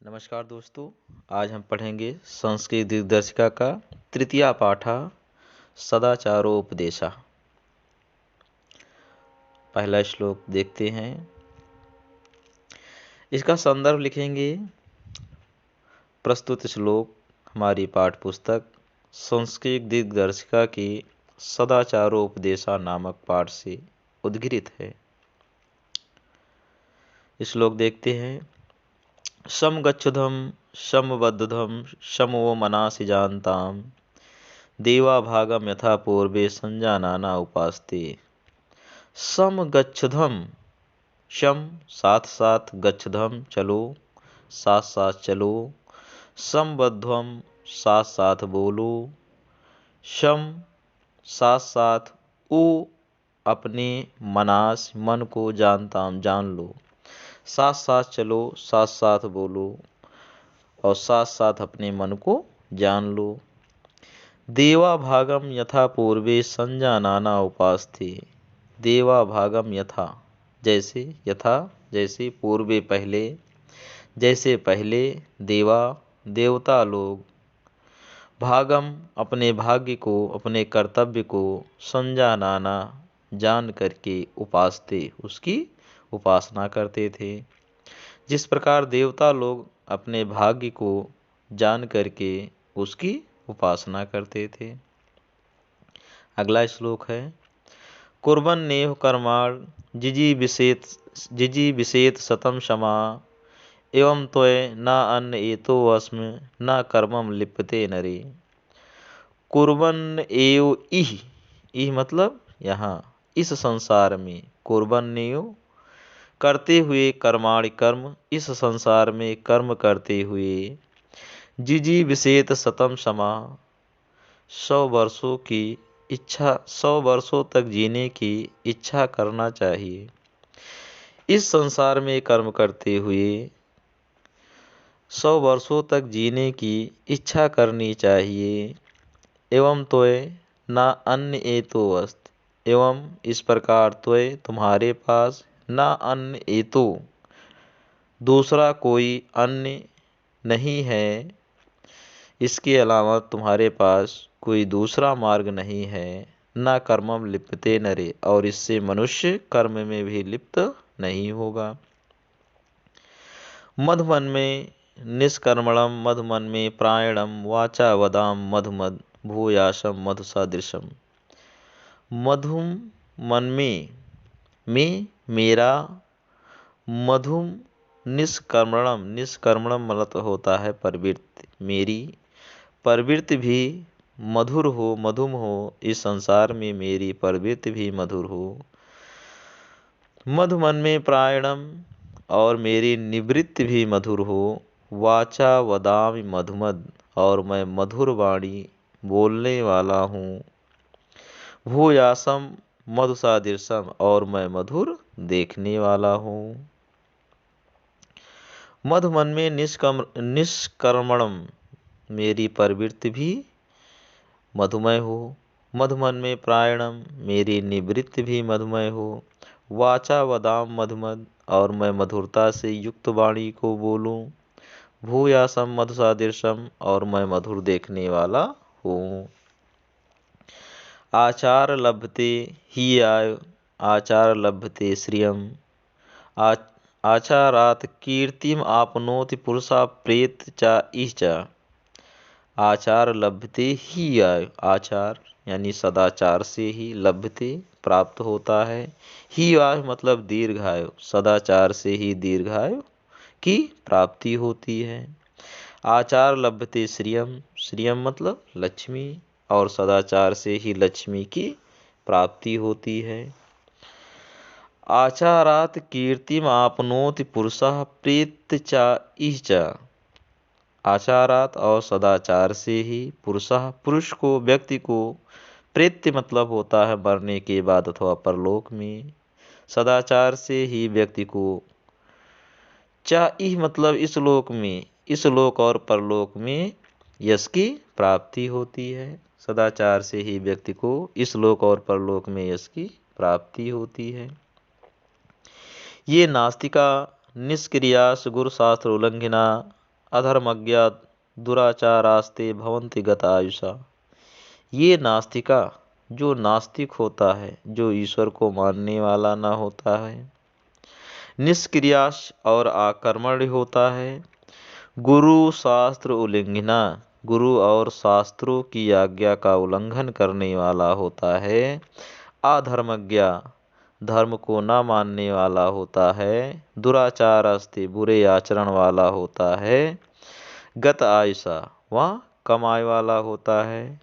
नमस्कार दोस्तों। आज हम पढ़ेंगे संस्कृत दिग्दर्शिका का तृतीया पाठा सदाचारोपदेशा। पहला श्लोक देखते हैं। इसका संदर्भ लिखेंगे प्रस्तुत श्लोक हमारी पाठ पुस्तक संस्कृत दिग्दर्शिका की सदाचारोपदेशा नामक पाठ से उद्धृत है। श्लोक देखते हैं। शम गच्छुधम शमबद्धधम शमो मनासि जानताम देवा भागम यथा पूर्वे संजानाना उपास्ते। सम गच्छुधम, शम साथ साथ, गच्छुधम चलो, साथ साथ चलो, समबद्धम साथ साथ बोलो, शम साथ साथ, ओ अपने मनास मन को जानताम जान लो, साथ साथ चलो, साथ साथ बोलो और साथ साथ अपने मन को जान लो। देवा भागम यथा पूर्वे संजानाना उपास्ते। देवा भागम यथा जैसे, यथा जैसे, पूर्वे पहले, जैसे पहले, देवा देवता लोग, भागम अपने भाग्य को, अपने कर्तव्य को, संजानाना जान करके, उपासते उसकी उपासना करते थे। जिस प्रकार देवता लोग अपने भाग्य को जान करके उसकी उपासना करते थे। अगला श्लोक है। कुर्बन नेह कर्माण जिजी विषेत शतम क्षमा एवं त्वय न अन्न एतो अस्म न कर्मम लिप्यते नरे। कुर्बन एव इह मतलब यहाँ इस संसार में, कुर्बन नेव करते हुए, कर्माणि कर्म, इस संसार में कर्म करते हुए, जिजी विषेत शतम क्षमा 100 वर्षों की इच्छा, 100 वर्षों तक जीने की इच्छा करना चाहिए। इस संसार में कर्म करते हुए 100 वर्षों तक जीने की इच्छा करनी चाहिए। एवं त्वय ना अन्य एतो अस्त, एवं इस प्रकार त्वय तुम्हारे पास, ना अन्य एतो दूसरा कोई अन्य नहीं है, इसके अलावा तुम्हारे पास कोई दूसरा मार्ग नहीं है। ना कर्मम लिप्यते नरे, और इससे मनुष्य कर्म में भी लिप्त नहीं होगा। मधुमन में निष्कर्मणम मधुमन में प्रायणम वाचा वदाम मधुमद भूयासम मधुसादृशम। मधुम मन में मेरा, मधुम निष्कर्मणम, निष्कर्मणम मतलब होता है प्रवृत्ति, मेरी प्रवृत्ति भी मधुर हो, मधुम हो, इस संसार में मेरी प्रवृत्ति भी मधुर हो। मधुमन में प्रायणम, और मेरी निवृत्ति भी मधुर हो। वाचा वदामि मधुमद, और मैं मधुर वाणी बोलने वाला हूँ। भूयासम मधुसादृशम, और मैं मधुर देखने वाला हूँ। मधुमन में निष्कर्मणम, मेरी प्रवृत्ति भी मधुमय हो। मधुमन में प्रायणम, मेरी निवृत्ति भी मधुमय हो। वाचा वदाम मधुमद, और मैं मधुरता से युक्त वाणी को बोलूं। भूयासम मधुसादृशम, और मैं मधुर देखने वाला हूँ। आचार लभते ही आय, आचार लभते श्रियम, आचारात कीर्तिम आपनोति पुरुषा प्रेत चा ईचा। आचार लभते ही आय, आचार यानी सदाचार से ही, लभते प्राप्त होता है, ही आय मतलब दीर्घायु, सदाचार से ही दीर्घायु की प्राप्ति होती है। आचार लभते श्रियम, श्रियम मतलब लक्ष्मी, और सदाचार से ही लक्ष्मी की प्राप्ति होती है। आचारात कीर्तिम आपनोति पुरुषः प्रेत चा ईचा। आचारात और सदाचार से ही पुरुषः पुरुष को, व्यक्ति को, प्रेत्य मतलब होता है मरने के बाद अथवा परलोक में, सदाचार से ही व्यक्ति को, चा इह मतलब इस लोक में, इस लोक और परलोक में यश की प्राप्ति होती है। सदाचार से ही व्यक्ति को इस लोक और परलोक में यश की प्राप्ति होती है। ये नास्तिका निष्क्रिया गुरु शास्त्र उल्लंघना अधर्मज्ञा दुराचारास्ते भवन्ति गतायुषा। ये नास्तिका, जो नास्तिक होता है, जो ईश्वर को मानने वाला ना होता है, निष्क्रियाश और आकर्मण्य होता है, गुरु शास्त्र उल्लंघना, गुरु और शास्त्रों की आज्ञा का उल्लंघन करने वाला होता है, अधर्मज्ञा, धर्म को न मानने वाला होता है, दुराचार अस्ति, बुरे आचरण वाला होता है, गत आयुषा, वह कम आयु वाला होता है।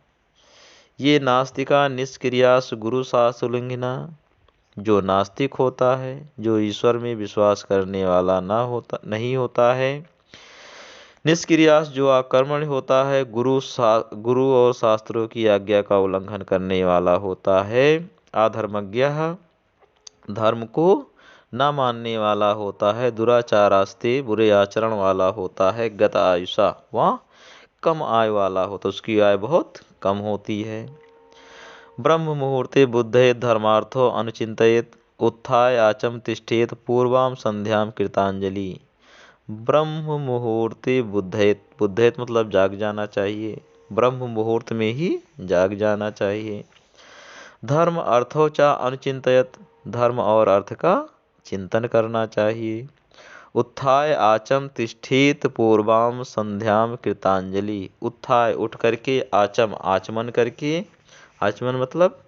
ये नास्तिका निष्क्रियास गुरु शास्त्र उल्लंघना, जो नास्तिक होता है, जो ईश्वर में विश्वास करने वाला नहीं होता है, निष्क्रियास, जो आकर्मण्य होता है, गुरु और शास्त्रों की आज्ञा का उल्लंघन करने वाला होता है, अधर्मज्ञ, धर्म को न मानने वाला होता है, दुराचारास्ते, बुरे आचरण वाला होता है, गत आयुषा, वह कम आयु वाला होता, उसकी आयु बहुत कम होती है। ब्रह्म मुहूर्ते बुद्धेत धर्मार्थो अनुचिंतयेत उत्थाय आचम तिष्ठेत पूर्वाम संध्याम कृतांजलि। ब्रह्म मुहूर्ते बुद्धेत, बुद्धेत मतलब जाग जाना चाहिए, ब्रह्म मुहूर्त में ही जाग जाना चाहिए। धर्म अर्थो चा अनुचिंतयत, धर्म और अर्थ का चिंतन करना चाहिए। उत्थाय आचम तिष्ठेत पूर्वाम संध्याम कृतांजलि, उत्थाय उठ करके, आचम आचमन करके, आचमन मतलब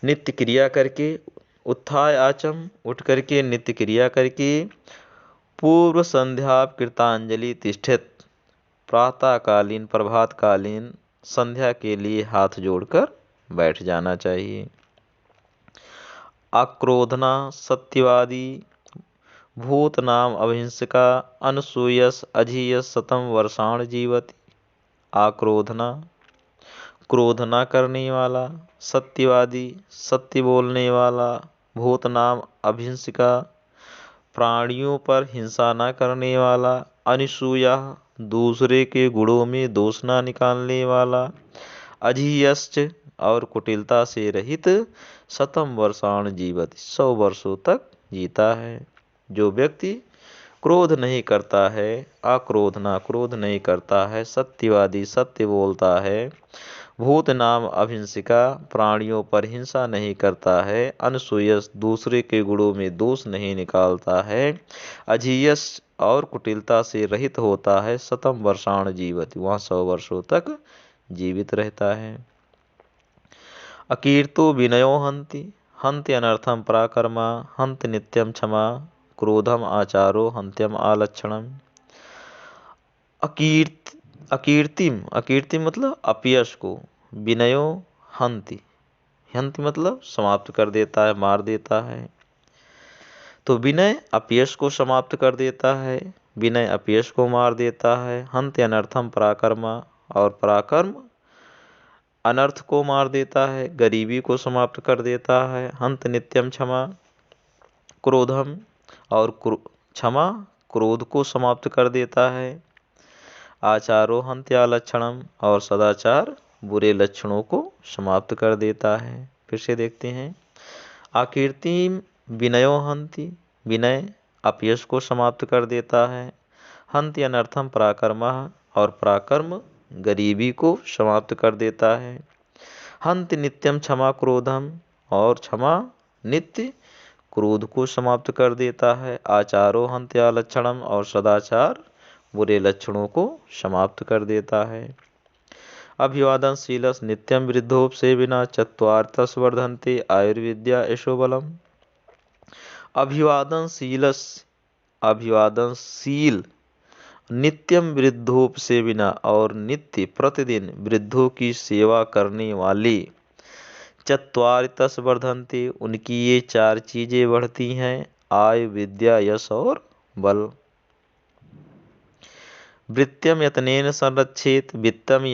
नित्य क्रिया करके, उत्थाय आचम उठ करके नित्य क्रिया करके, पूर्व संध्या कृतांजलि तिष्ठित, प्रातःकालीन प्रभातकालीन संध्या के लिए हाथ जोड़कर बैठ जाना चाहिए। आक्रोधना सत्यवादी भूत नाम अभिहिंसका अनसूयस अजीयस शतम वर्षाण जीवति। आक्रोधना, क्रोध न करने वाला, सत्यवादी, सत्य बोलने वाला, भूत नाम अभिहिंसका, प्राणियों पर हिंसा न करने वाला, अनिसूया, दूसरे के गुणों में दोष न निकालने वाला, अजीयश्च, और कुटिलता से रहित, शतम वर्षाण जीवति, 100 वर्षों तक जीता है। जो व्यक्ति क्रोध नहीं करता है, आक्रोधना क्रोध नहीं करता है, सत्यवादी सत्य बोलता है, भूत नाम अभिहिंसिका, प्राणियों पर हिंसा नहीं करता है, अनसूयस, दूसरे के गुणों में दोष नहीं निकालता है, अजीयस, और कुटिलता से रहित होता है, शतम वर्षाण जीवति, वहाँ 100 वर्षों तक जीवित रहता है। अकीर्तो विनयो हंति, हंति अनर्थम पराकर्मा, हंत नित्यम क्षमा, क्रोधम आचारो हंत्यम आलक्षणम। अकीर्तिम, अकीर्ति मतलब अपयश को, विनयो हंति, हंति मतलब समाप्त कर देता है, मार देता है। तो विनय अपयश को समाप्त कर देता है, विनय अपयश को मार देता है। हंत्य अनर्थम पराकर्मा, और पराक्रम अनर्थ को मार देता है, गरीबी को समाप्त कर देता है। हंत नित्यम क्षमा, क्रोधम, और क्षमा क्रोध को समाप्त कर देता है। आचारो हंत्या लक्षणम, और सदाचार बुरे लक्षणों को समाप्त कर देता है। फिर से देखते हैं। आकीर्ति विनयो हंति, विनय अपयश को समाप्त कर देता है। हंति अनर्थम पराकर्मा, और पराक्रम गरीबी को समाप्त कर देता है। हंति नित्यम क्षमा क्रोधम, और क्षमा नित्य क्रोध को समाप्त कर देता है। आचारो हंत्या लक्षणम, और सदाचार बुरे लक्षणों को समाप्त कर देता है। अभिवादनशीलस नित्यम वृद्धोपसेविना चत्वारतस वर्धन्ते आयुर्विद्या यशो बलम। अभिवादनशील नित्यम वृद्धोपसेविना, और नित्य प्रतिदिन वृद्धों की सेवा करने वाले, चत्वारितस वर्धन्ते, उनकी ये 4 चीजें बढ़ती हैं, आयु विद्या यश और बल। वृत्यम यतनेन संरक्षेत, वित्तम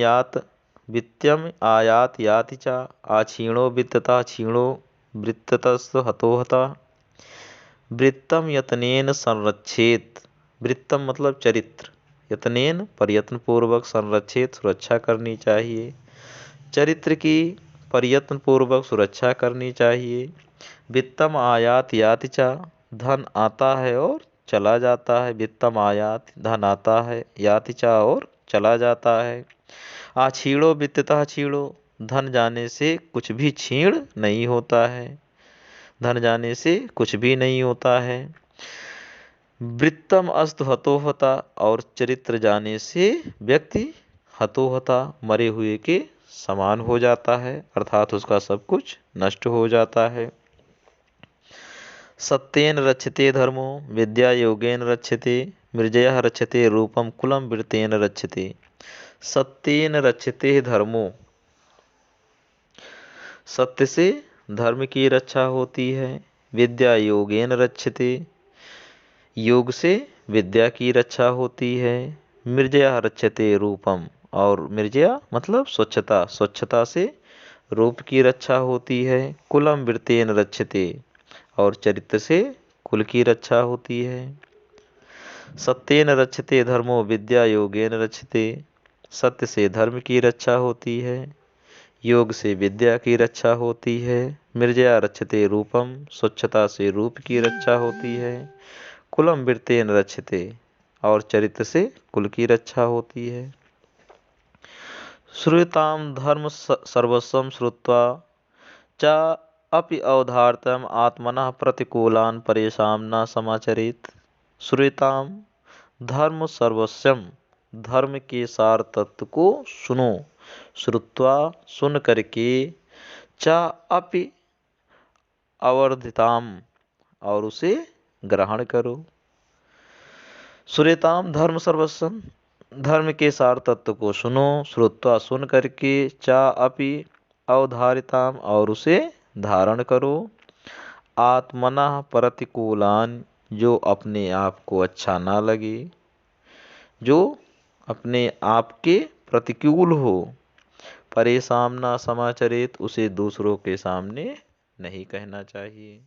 आयात याति च, आक्षीणो वित्तता क्षीणो वृत्ततस्तु हतो हता। वृत्तम यतनेन संरक्षेत, वृत्तम मतलब चरित्र, यतनेन प्रयत्न पूर्वक, संरक्षित सुरक्षा करनी चाहिए, चरित्र की प्रयत्न पूर्वक सुरक्षा करनी चाहिए। वित्तम आयात याति च, धन आता है और चला जाता है। वित्तम आयाति, धन आता है। याति चा और चला जाता है। आछीणो वित्ततः छीणो, धन जाने से कुछ भी छीण नहीं होता है। धन जाने से कुछ भी नहीं होता है। वृत्तम अस्तु हतोहता, और चरित्र जाने से व्यक्ति हतोहता, मरे हुए के समान हो जाता है, अर्थात उसका सब कुछ नष्ट हो जाता है। सत्येन रक्षते धर्मो, विद्या योगेन रक्षते, मृजया रक्षते रूपम, कुलम वृत्तेन रक्षते। सत्येन रक्षते धर्मो, सत्य से धर्म की रक्षा होती है। विद्या योगेन रक्षते, योग से विद्या की रक्षा होती है। मृजया रक्षते रूपम, और मृजया मतलब स्वच्छता, स्वच्छता से रूप की रक्षा होती है। कुलम वृत्तेन रक्षते, और चरित्र से कुल की रक्षा होती है। सत्येन रक्षते धर्मो, विद्या योगेन रक्षते, सत्य से धर्म की रक्षा होती है। योग से विद्या की रक्षा होती है। मृजया रक्षते रूपम, स्वच्छता से रूप की रक्षा होती है। कुलम वृत्तेन रक्षते, और चरित्र से कुल की रक्षा होती है। श्रूयताम धर्म सर्वस्वम श्रुत्वा च अपि अवधार्तम आत्मनः प्रतिकूलान परेशान न समाचरित। श्रूयताम धर्म सर्वस्वम, धर्म के सार तत्व को सुनो। श्रुत्वा सुन करके, च अपि अवर्धिताम, और उसे ग्रहण करो। श्रूयताम धर्म सर्वस्वम, धर्म के सार तत्व को सुनो। श्रुत्वा सुन करके, चा अपि अवधारिताम, और उसे धारण करो। आत्मना प्रतिकूलान, जो अपने आप को अच्छा ना लगे, जो अपने आप के प्रतिकूल हो। परेशान ना समाचरित, उसे दूसरों के सामने नहीं कहना चाहिए।